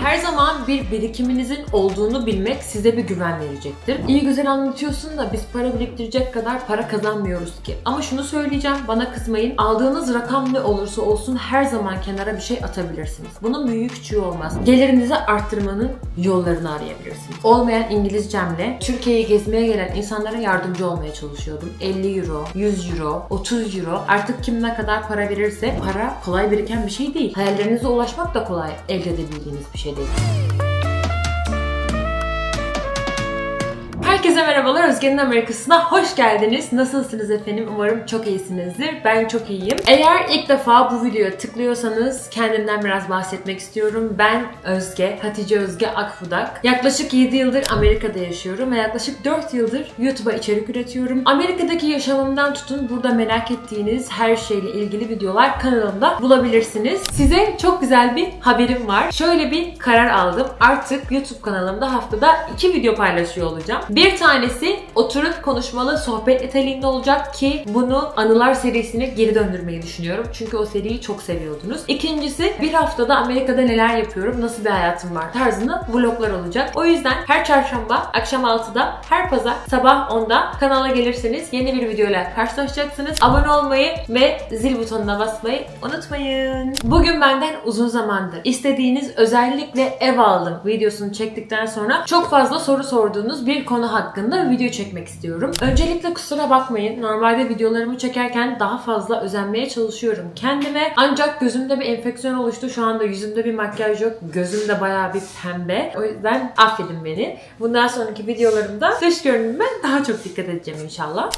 Her zaman bir birikiminizin olduğunu bilmek size bir güven verecektir. İyi güzel anlatıyorsun da biz para biriktirecek kadar para kazanmıyoruz ki. Ama şunu söyleyeceğim, bana kızmayın. Aldığınız rakam ne olursa olsun her zaman kenara bir şey atabilirsiniz. Bunun büyüğü küçüğü olmaz. Gelirinizi arttırmanın yollarını arayabilirsiniz. Olmayan İngilizcemle Türkiye'yi gezmeye gelen insanlara yardımcı olmaya çalışıyordum. 50 euro, 100 euro, 30 euro, artık kim ne kadar para verirse, para kolay biriken bir şey değil. Hayallerinize ulaşmak da kolay elde edebildiğiniz bir şey değil. Herkese merhabalar, Özge'nin Amerika'sına hoş geldiniz. Nasılsınız efendim? Umarım çok iyisinizdir. Ben çok iyiyim. Eğer ilk defa bu videoya tıklıyorsanız kendimden biraz bahsetmek istiyorum. Ben Özge, Hatice Özge Akbudak. Yaklaşık 7 yıldır Amerika'da yaşıyorum ve yaklaşık 4 yıldır YouTube'a içerik üretiyorum. Amerika'daki yaşamımdan tutun burada merak ettiğiniz her şeyle ilgili videolar kanalımda bulabilirsiniz. Size çok güzel bir haberim var. Şöyle bir karar aldım. Artık YouTube kanalımda haftada 2 video paylaşıyor olacağım. Bir tanesi oturup konuşmalı sohbet niteliğinde olacak ki bunu Anılar serisine geri döndürmeyi düşünüyorum. Çünkü o seriyi çok seviyordunuz. İkincisi bir haftada Amerika'da neler yapıyorum, nasıl bir hayatım var tarzında vloglar olacak. O yüzden her çarşamba akşam 6'da, her pazar sabah 10'da kanala gelirseniz yeni bir videoyla karşılaşacaksınız. Abone olmayı ve zil butonuna basmayı unutmayın. Bugün benden uzun zamandır istediğiniz, özellikle ev aldım videosunu çektikten sonra çok fazla soru sorduğunuz bir konu hakkında video çekmek istiyorum. Öncelikle kusura bakmayın. Normalde videolarımı çekerken daha fazla özenmeye çalışıyorum kendime. Ancak gözümde bir enfeksiyon oluştu. Şu anda yüzümde bir makyaj yok. Gözümde bayağı bir pembe. O yüzden affedin beni. Bundan sonraki videolarımda dış görünüme daha çok dikkat edeceğim inşallah.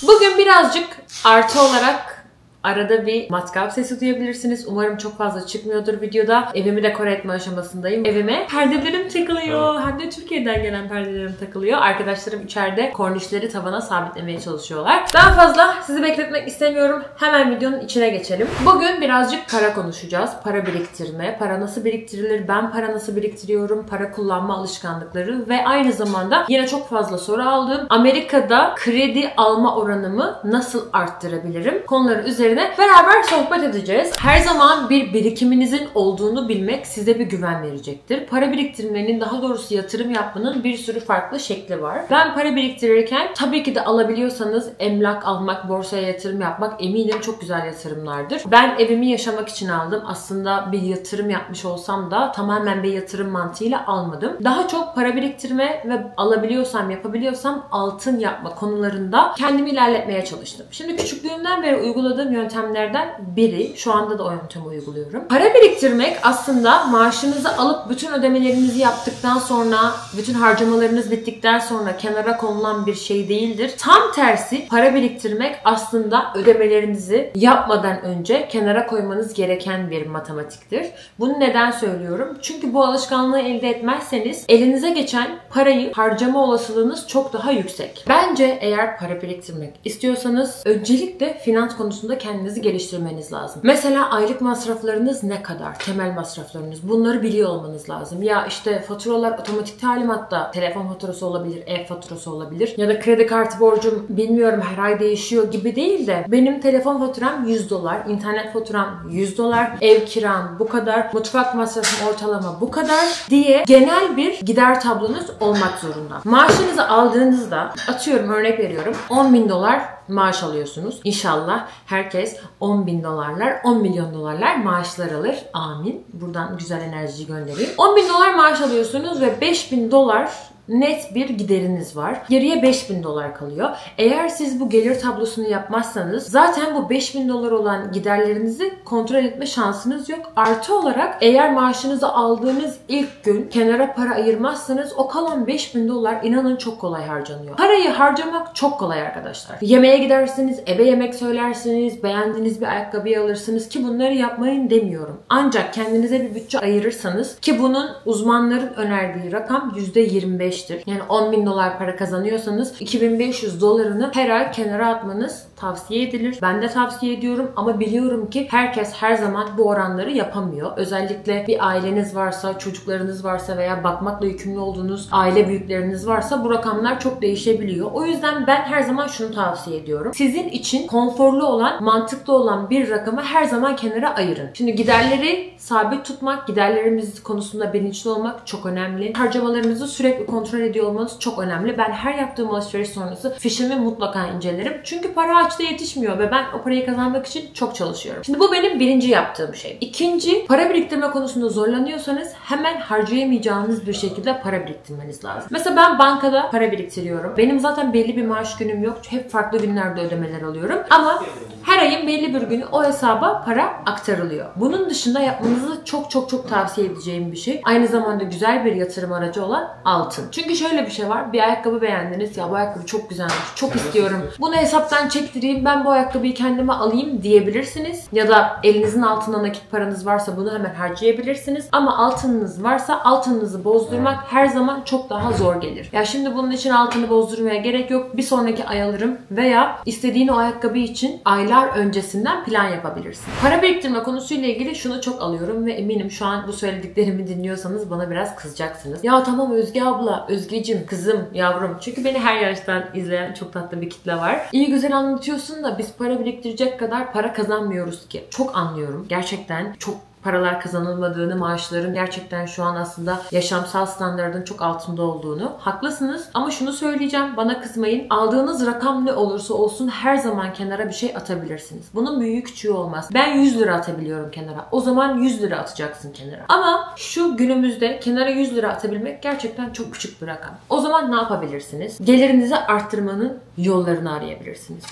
Bugün birazcık artı olarak arada bir matkap sesi duyabilirsiniz. Umarım çok fazla çıkmıyordur videoda. Evimi dekore etme aşamasındayım. Evime perdelerim takılıyor. Hem de Türkiye'den gelen perdelerim takılıyor. Arkadaşlarım içeride kornişleri tavana sabitlemeye çalışıyorlar. Daha fazla sizi bekletmek istemiyorum. Hemen videonun içine geçelim. Bugün birazcık para konuşacağız. Para biriktirme, para nasıl biriktirilir, ben para nasıl biriktiriyorum, para kullanma alışkanlıkları ve aynı zamanda yine çok fazla soru aldığım Amerika'da kredi alma oranımı nasıl arttırabilirim konuları üzerine beraber sohbet edeceğiz. Her zaman bir birikiminizin olduğunu bilmek size bir güven verecektir. Para biriktirmenin, daha doğrusu yatırım yapmanın bir sürü farklı şekli var. Ben para biriktirirken tabii ki de alabiliyorsanız emlak almak, borsaya yatırım yapmak eminim çok güzel yatırımlardır. Ben evimi yaşamak için aldım. Aslında bir yatırım yapmış olsam da tamamen bir yatırım mantığıyla almadım. Daha çok para biriktirme ve alabiliyorsam, yapabiliyorsam altın yapma konularında kendimi ilerletmeye çalıştım. Şimdi küçüklüğümden beri uyguladığım yöntemlerden biri, şu anda da o yöntemi uyguluyorum. Para biriktirmek aslında maaşınızı alıp bütün ödemelerinizi yaptıktan sonra, bütün harcamalarınız bittikten sonra kenara konulan bir şey değildir. Tam tersi, para biriktirmek aslında ödemelerinizi yapmadan önce kenara koymanız gereken bir matematiktir. Bunu neden söylüyorum? Çünkü bu alışkanlığı elde etmezseniz elinize geçen parayı harcama olasılığınız çok daha yüksek. Bence eğer para biriktirmek istiyorsanız öncelikle finans konusunda kendinizi geliştirmeniz lazım. Mesela aylık masraflarınız ne kadar? Temel masraflarınız. Bunları biliyor olmanız lazım. Ya işte faturalar otomatik talimatta. Telefon faturası olabilir, ev faturası olabilir. Ya da kredi kartı borcum bilmiyorum her ay değişiyor gibi değil de benim telefon faturam $100, internet faturam $100, ev kiram bu kadar, mutfak masrafım ortalama bu kadar diye genel bir gider tablonuz olmak zorunda. Maaşınızı aldığınızda, atıyorum örnek veriyorum, $10.000 maaş alıyorsunuz. İnşallah herkes $10.000, 10 milyon dolarlar maaşlar alır. Amin. Buradan güzel enerjiyi göndereyim. $10.000 maaş alıyorsunuz ve $5.000 net bir gideriniz var. Geriye $5.000 kalıyor. Eğer siz bu gelir tablosunu yapmazsanız zaten bu $5.000 olan giderlerinizi kontrol etme şansınız yok. Artı olarak eğer maaşınızı aldığınız ilk gün kenara para ayırmazsanız o kalan $5.000 inanın çok kolay harcanıyor. Parayı harcamak çok kolay arkadaşlar. Yemeğe gidersiniz, eve yemek söylersiniz, beğendiğiniz bir ayakkabıyı alırsınız ki bunları yapmayın demiyorum. Ancak kendinize bir bütçe ayırırsanız ki bunun uzmanların önerdiği rakam %25'tir. Yani $10.000 para kazanıyorsanız $2.500'ını her ay kenara atmanız tavsiye edilir. Ben de tavsiye ediyorum ama biliyorum ki herkes her zaman bu oranları yapamıyor. Özellikle bir aileniz varsa, çocuklarınız varsa veya bakmakla yükümlü olduğunuz aile büyükleriniz varsa bu rakamlar çok değişebiliyor. O yüzden ben her zaman şunu tavsiye ediyorum. Sizin için konforlu olan, mantıklı olan bir rakamı her zaman kenara ayırın. Şimdi giderleri sabit tutmak, giderlerimiz konusunda bilinçli olmak çok önemli. Harcamalarınızı sürekli kontrol ediyor olmanız çok önemli. Ben her yaptığım alışveriş sonrası fişimi mutlaka incelerim. Çünkü para açta yetişmiyor ve ben o parayı kazanmak için çok çalışıyorum. Şimdi bu benim birinci yaptığım şey. İkinci, para biriktirme konusunda zorlanıyorsanız hemen harcayamayacağınız bir şekilde para biriktirmeniz lazım. Mesela ben bankada para biriktiriyorum. Benim zaten belli bir maaş günüm yok. Hep farklı günlerde ödemeler alıyorum. Ama her ayın belli bir günü o hesaba para aktarılıyor. Bunun dışında yapmanızı çok tavsiye edeceğim bir şey. Aynı zamanda güzel bir yatırım aracı olan altın. Çünkü şöyle bir şey var. Bir ayakkabı beğendiniz. Ya bu ayakkabı çok güzelmiş. Çok istiyorum. Bunu hesaptan çektireyim. Ben bu ayakkabıyı kendime alayım diyebilirsiniz. Ya da elinizin altında nakit paranız varsa bunu hemen harcayabilirsiniz. Ama altınınız varsa altınınızı bozdurmak her zaman çok daha zor gelir. Ya şimdi bunun için altını bozdurmaya gerek yok. Bir sonraki ay alırım veya istediğin o ayakkabı için aylar öncesinden plan yapabilirsin. Para biriktirme konusuyla ilgili şunu çok alıyorum ve eminim şu an bu söylediklerimi dinliyorsanız bana biraz kızacaksınız. Ya tamam Özge abla, Özgecim, kızım, yavrum. Çünkü beni her yaştan izleyen çok tatlı bir kitle var. İyi güzel anlatıyorsun da biz para biriktirecek kadar para kazanmıyoruz ki. Çok anlıyorum. Gerçekten çok paralar kazanılmadığını, maaşların gerçekten şu an aslında yaşamsal standartın çok altında olduğunu. Haklısınız ama şunu söyleyeceğim, bana kızmayın. Aldığınız rakam ne olursa olsun her zaman kenara bir şey atabilirsiniz. Bunun büyüğü küçüğü olmaz. Ben 100 lira atabiliyorum kenara. O zaman 100 lira atacaksın kenara. Ama şu günümüzde kenara 100 lira atabilmek gerçekten çok küçük bir rakam. O zaman ne yapabilirsiniz? Gelirinizi arttırmanın yollarını arayabilirsiniz.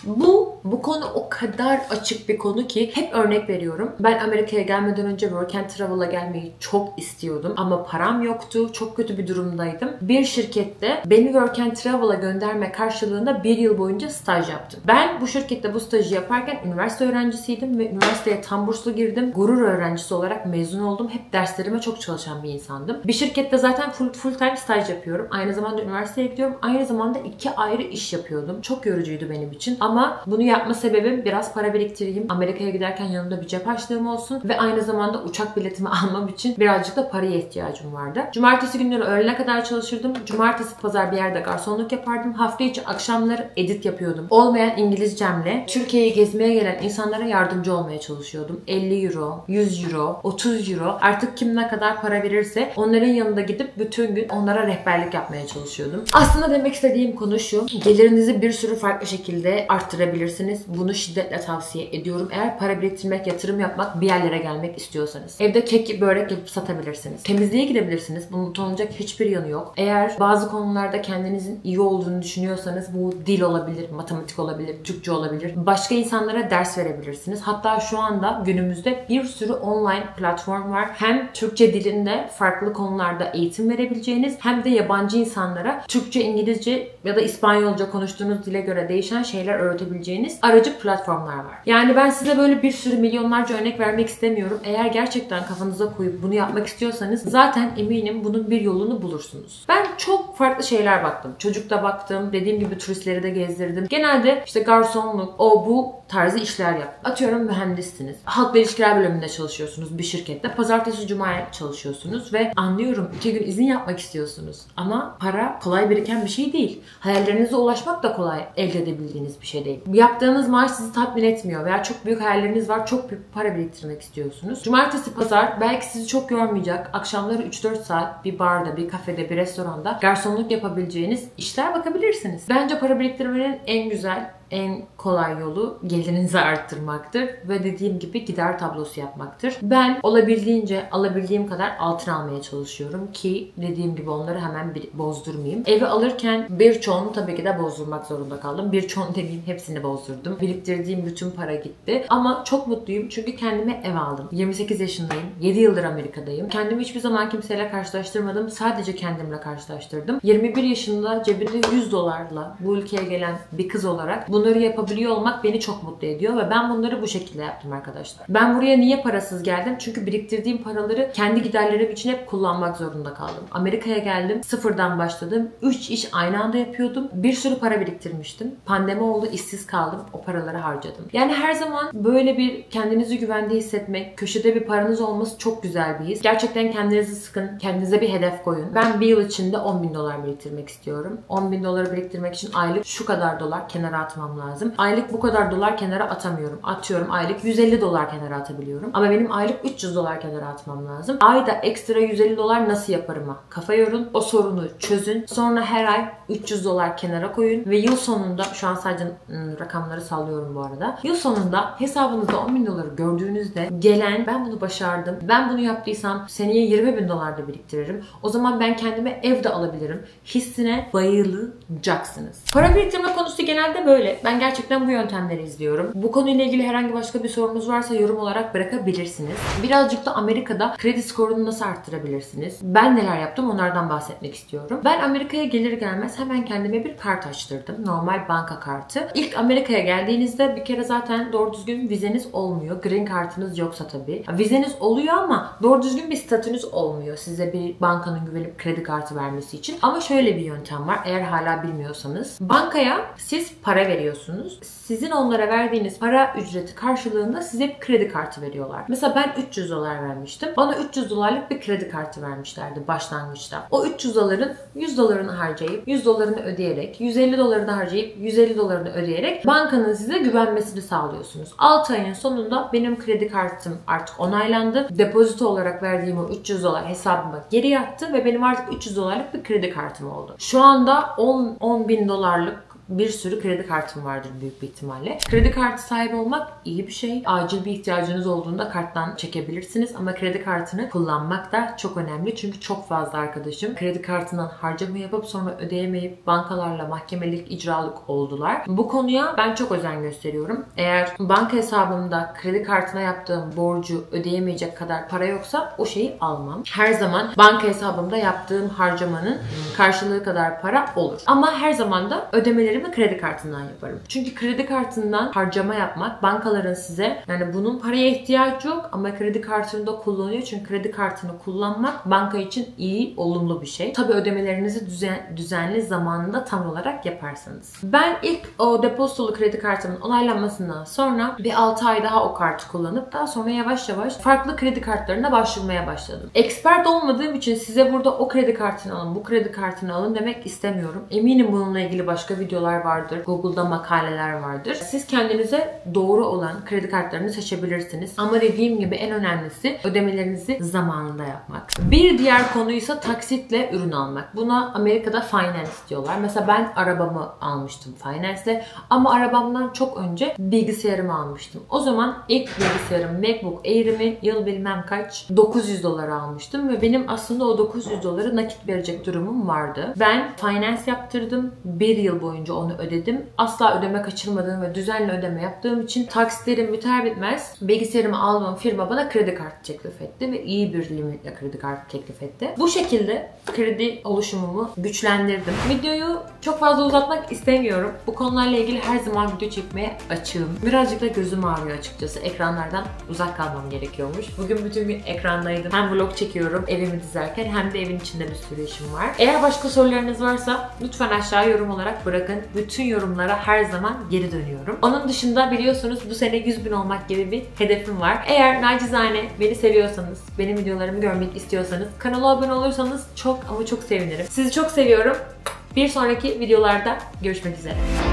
Bu konu o kadar açık bir konu ki hep örnek veriyorum. Ben Amerika'ya gelmeden önce Work and Travel'a gelmeyi çok istiyordum ama param yoktu. Çok kötü bir durumdaydım. Bir şirkette beni Work and Travel'a gönderme karşılığında bir yıl boyunca staj yaptım. Ben bu şirkette bu stajı yaparken üniversite öğrencisiydim ve üniversiteye tam burslu girdim. Gurur öğrencisi olarak mezun oldum. Hep derslerime çok çalışan bir insandım. Bir şirkette zaten full time staj yapıyorum. Aynı zamanda üniversiteye gidiyorum. Aynı zamanda 2 ayrı iş yapıyordum. Çok yorucuydu benim için. Ama bunu yapma sebebim biraz para biriktireyim. Amerika'ya giderken yanımda bir cep harçlığım olsun ve aynı zamanda uçak biletimi almam için birazcık da paraya ihtiyacım vardı. Cumartesi günleri öğlene kadar çalışırdım. Cumartesi pazar bir yerde garsonluk yapardım. Hafta içi akşamları edit yapıyordum. Olmayan İngilizcemle Türkiye'yi gezmeye gelen insanlara yardımcı olmaya çalışıyordum. 50 euro, 100 euro, 30 euro artık kim ne kadar para verirse onların yanında gidip bütün gün onlara rehberlik yapmaya çalışıyordum. Aslında demek istediğim konu şu. Gelirinizi bir sürü farklı şekilde arttırabilirsiniz. Bunu şiddetle tavsiye ediyorum. Eğer para biriktirmek, yatırım yapmak, bir yerlere gelmek istiyorsanız. Evde kek, börek yapıp satabilirsiniz. Temizliğe gidebilirsiniz. Bunun utanılacak hiçbir yanı yok. Eğer bazı konularda kendinizin iyi olduğunu düşünüyorsanız bu dil olabilir, matematik olabilir, Türkçe olabilir. Başka insanlara ders verebilirsiniz. Hatta şu anda günümüzde bir sürü online platform var. Hem Türkçe dilinde farklı konularda eğitim verebileceğiniz hem de yabancı insanlara Türkçe, İngilizce ya da İspanyolca konuştuğunuz dile göre değişen şeyler öğretebileceğiniz aracı platformlar var. Yani ben size böyle bir sürü milyonlarca örnek vermek istemiyorum. Eğer gerçekten kafanıza koyup bunu yapmak istiyorsanız zaten eminim bunun bir yolunu bulursunuz. Ben çok farklı şeyler baktım. Çocukta baktım. Dediğim gibi turistleri de gezdirdim. Genelde işte garsonluk, bu tarzı işler yaptım. Atıyorum mühendissiniz. Halkla ilişkiler bölümünde çalışıyorsunuz bir şirkette. Pazartesi, cumaya çalışıyorsunuz ve anlıyorum 2 gün izin yapmak istiyorsunuz. Ama para kolay biriken bir şey değil. Hayallerinize ulaşmak da kolay elde edebildiğiniz bir şey değil. Yaptığınız maaş sizi tatmin etmiyor veya çok büyük hayalleriniz var. Çok büyük para biriktirmek istiyorsunuz. Cumartesi, pazar belki sizi çok yormayacak. Akşamları 3-4 saat bir barda, bir kafede, bir restoranda garsonluk yapabileceğiniz işler bakabilirsiniz. Bence para biriktirmenin en güzel, en kolay yolu gelirinizi arttırmaktır ve dediğim gibi gider tablosu yapmaktır. Ben olabildiğince alabildiğim kadar altın almaya çalışıyorum ki dediğim gibi onları hemen bozdurmayayım. Evi alırken birçoğunu tabii ki de bozdurmak zorunda kaldım. Birçoğunu demeyeyim, hepsini bozdurdum. Biriktirdiğim bütün para gitti. Ama çok mutluyum çünkü kendime ev aldım. 28 yaşındayım. 7 yıldır Amerika'dayım. Kendimi hiçbir zaman kimseyle karşılaştırmadım. Sadece kendimle karşılaştırdım. 21 yaşında cebinde $100 bu ülkeye gelen bir kız olarak bunu bunları yapabiliyor olmak beni çok mutlu ediyor ve ben bunları bu şekilde yaptım arkadaşlar. Ben buraya niye parasız geldim? Çünkü biriktirdiğim paraları kendi giderlerim için hep kullanmak zorunda kaldım. Amerika'ya geldim, sıfırdan başladım. 3 iş aynı anda yapıyordum. Bir sürü para biriktirmiştim. Pandemi oldu, işsiz kaldım. O paraları harcadım. Yani her zaman böyle bir kendinizi güvende hissetmek, köşede bir paranız olması çok güzel bir his. Gerçekten kendinizi sıkın, kendinize bir hedef koyun. Ben bir yıl içinde $10.000 biriktirmek istiyorum. $10.000 biriktirmek için aylık şu kadar dolar kenara atmam lazım. Aylık bu kadar dolar kenara atamıyorum. Atıyorum aylık $150 kenara atabiliyorum. Ama benim aylık $300 kenara atmam lazım. Ayda ekstra $150 nasıl yaparıma kafa yorun. O sorunu çözün. Sonra her ay $300 kenara koyun ve yıl sonunda, şu an sadece rakamları sallıyorum bu arada. Yıl sonunda hesabınızda $10.000 gördüğünüzde gelen, ben bunu başardım, ben bunu yaptıysam seneye $20.000 da biriktiririm. O zaman ben kendime ev de alabilirim. Hissine bayılacaksınız. Para biriktirme konusu genelde böyle. Ben gerçekten bu yöntemleri izliyorum. Bu konuyla ilgili herhangi başka bir sorunuz varsa yorum olarak bırakabilirsiniz. Birazcık da Amerika'da kredi skorunu nasıl arttırabilirsiniz? Ben neler yaptım onlardan bahsetmek istiyorum. Ben Amerika'ya gelir gelmez hemen kendime bir kart açtırdım. Normal banka kartı. İlk Amerika'ya geldiğinizde bir kere zaten doğru düzgün vizeniz olmuyor. Green kartınız yoksa tabii. Vizeniz oluyor ama doğru düzgün bir statünüz olmuyor. Size bir bankanın güvenip kredi kartı vermesi için. Ama şöyle bir yöntem var. Eğer hala bilmiyorsanız. Bankaya siz para veriyorsunuz. Sizin onlara verdiğiniz para ücreti karşılığında size bir kredi kartı veriyorlar. Mesela ben $300 vermiştim. Bana $300'lık bir kredi kartı vermişlerdi başlangıçta. O $300'ların $100'ını harcayıp $100'ını ödeyerek, $150'ını harcayıp $150'ını ödeyerek bankanın size güvenmesini sağlıyorsunuz. 6 ayın sonunda benim kredi kartım artık onaylandı. Depozito olarak verdiğim o $300 hesabıma geri yattı ve benim artık $300'lık bir kredi kartım oldu. Şu anda $10.000 bir sürü kredi kartım vardır büyük bir ihtimalle. Kredi kartı sahibi olmak iyi bir şey. Acil bir ihtiyacınız olduğunda karttan çekebilirsiniz ama kredi kartını kullanmak da çok önemli. Çünkü çok fazla arkadaşım kredi kartından harcama yapıp sonra ödeyemeyip bankalarla mahkemelik, icralık oldular. Bu konuya ben çok özen gösteriyorum. Eğer banka hesabımda kredi kartına yaptığım borcu ödeyemeyecek kadar para yoksa o şeyi almam. Her zaman banka hesabımda yaptığım harcamanın karşılığı kadar para olur. Ama her zaman da ödemeleri kredi kartından yaparım. Çünkü kredi kartından harcama yapmak, bankaların size, yani bunun paraya ihtiyacı yok ama kredi kartını da kullanıyor. Çünkü kredi kartını kullanmak banka için iyi, olumlu bir şey. Tabii ödemelerinizi düzenli zamanında tam olarak yaparsanız. Ben ilk o depozitolu kredi kartımın onaylanmasından sonra bir 6 ay daha o kartı kullanıp daha sonra yavaş yavaş farklı kredi kartlarına başvurmaya başladım. Expert olmadığım için size burada o kredi kartını alın, bu kredi kartını alın demek istemiyorum. Eminim bununla ilgili başka videolar vardır. Google'da makaleler vardır. Siz kendinize doğru olan kredi kartlarını seçebilirsiniz. Ama dediğim gibi en önemlisi ödemelerinizi zamanında yapmak. Bir diğer konuysa taksitle ürün almak. Buna Amerika'da finance diyorlar. Mesela ben arabamı almıştım finance'le ama arabamdan çok önce bilgisayarımı almıştım. O zaman ilk bilgisayarım MacBook Air'imi yıl bilmem kaç $900 almıştım ve benim aslında o $900 nakit verecek durumum vardı. Ben finance yaptırdım. Bir yıl boyunca onu ödedim. Asla ödeme kaçırmadığım ve düzenli ödeme yaptığım için taksitlerim biter bitmez bilgisayarımı aldığım firma bana kredi kartı teklif etti ve iyi bir limitle kredi kartı teklif etti. Bu şekilde kredi oluşumumu güçlendirdim. Videoyu çok fazla uzatmak istemiyorum. Bu konularla ilgili her zaman video çekmeye açığım. Birazcık da gözüm ağrıyor açıkçası. Ekranlardan uzak kalmam gerekiyormuş. Bugün bütün gün ekrandaydım. Hem vlog çekiyorum evimi dizerken hem de evin içinde bir sürü işim var. Eğer başka sorularınız varsa lütfen aşağı yorum olarak bırakın. Bütün yorumlara her zaman geri dönüyorum. Onun dışında biliyorsunuz bu sene 100.000 olmak gibi bir hedefim var. Eğer nacizane beni seviyorsanız, benim videolarımı görmek istiyorsanız, kanala abone olursanız çok ama çok sevinirim. Sizi çok seviyorum. Bir sonraki videolarda görüşmek üzere.